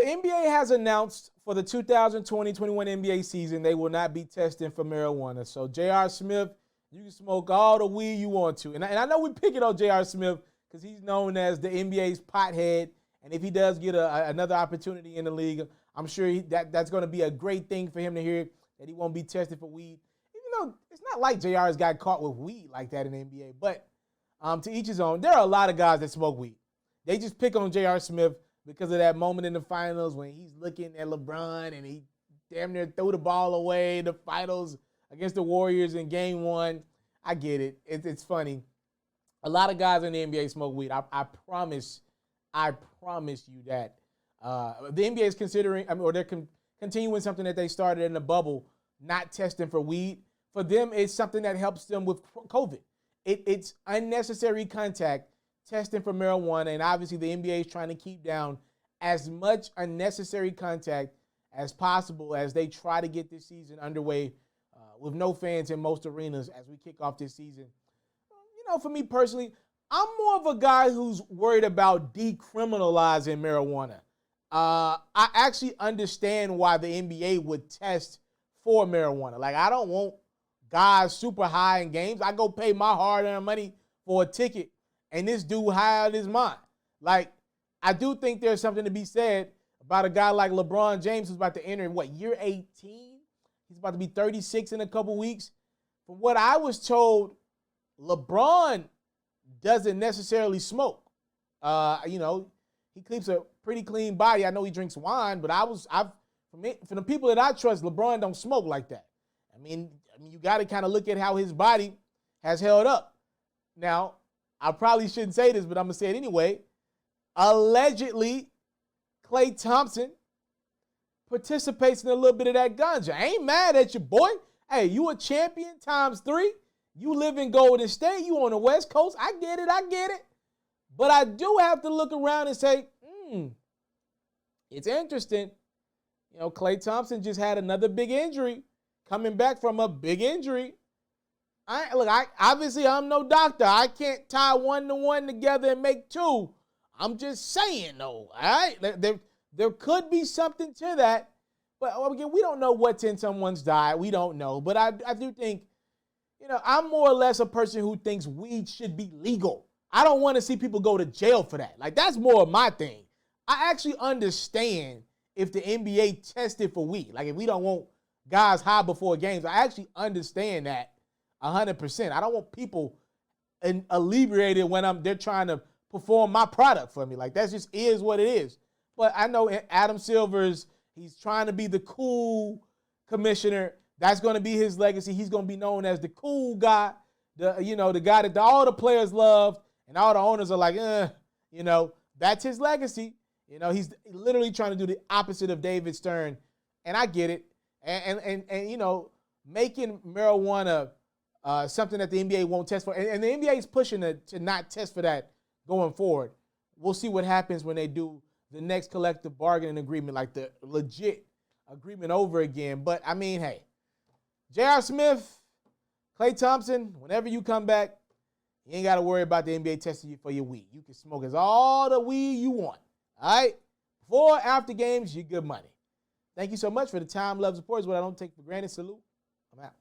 the NBA has announced for the 2020-21 NBA season, they will not be testing for marijuana. So J.R. Smith, you can smoke all the weed you want to. And I know we're picking on J.R. Smith because he's known as the NBA's pothead. And if he does get another opportunity in the league, I'm sure that's going to be a great thing for him to hear, that he won't be tested for weed. Even though it's not like JR's got caught with weed like that in the NBA. But to each his own. There are a lot of guys that smoke weed. They just pick on J.R. Smith because of that moment in the finals when he's looking at LeBron and he damn near threw the ball away in the finals against the Warriors in Game 1. I get it. It's funny. A lot of guys in the NBA smoke weed. I promise you that. The NBA is considering, or they're continuing something that they started in the bubble, not testing for weed. For them, it's something that helps them with COVID. It's unnecessary contact, testing for marijuana, and obviously the NBA is trying to keep down as much unnecessary contact as possible as they try to get this season underway with no fans in most arenas as we kick off this season. You know, for me personally, I'm more of a guy who's worried about decriminalizing marijuana. I actually understand why the NBA would test for marijuana. Like, I don't want guys super high in games. I go pay my hard-earned money for a ticket, and this dude high out his mind. Like, I do think there's something to be said about a guy like LeBron James who's about to enter, year 18? He's about to be 36 in a couple weeks. From what I was told, LeBron doesn't necessarily smoke. He keeps a pretty clean body. I know he drinks wine, but from the people that I trust, LeBron don't smoke like that. I mean, you got to kind of look at how his body has held up. Now, I probably shouldn't say this, but I'm going to say it anyway. Allegedly, Klay Thompson participates in a little bit of that ganja. I ain't mad at you, boy. Hey, you a champion ×3. You live in Golden State. You on the West Coast. I get it. But I do have to look around and say, it's interesting. You know, Klay Thompson just had another big injury, coming back from a big injury. Obviously, I'm no doctor. I can't tie 1 to 1 together and make 2. I'm just saying, though, all right? There could be something to that. But, again, we don't know what's in someone's diet. We don't know. But I do think, I'm more or less a person who thinks weed should be legal. I don't want to see people go to jail for that. Like, that's more of my thing. I actually understand if the NBA tested for weed. Like, if we don't want guys high before games, I actually understand that 100%. I don't want people alleviated when they're trying to perform my product for me. Like, that just is what it is. But I know Adam Silver's, he's trying to be the cool commissioner. That's going to be his legacy. He's going to be known as the cool guy, the guy that all the players love, and all the owners are like, that's his legacy. He's literally trying to do the opposite of David Stern, and I get it. And making marijuana something that the NBA won't test for, and the NBA is pushing to not test for that going forward. We'll see what happens when they do the next collective bargaining agreement, like the legit agreement over again. But, I mean, hey, J.R. Smith, Klay Thompson, whenever you come back, you ain't got to worry about the NBA testing you for your weed. You can smoke all the weed you want, all right? Before, after games, you're good money. Thank you so much for the time, love, support is what I don't take for granted. Salute.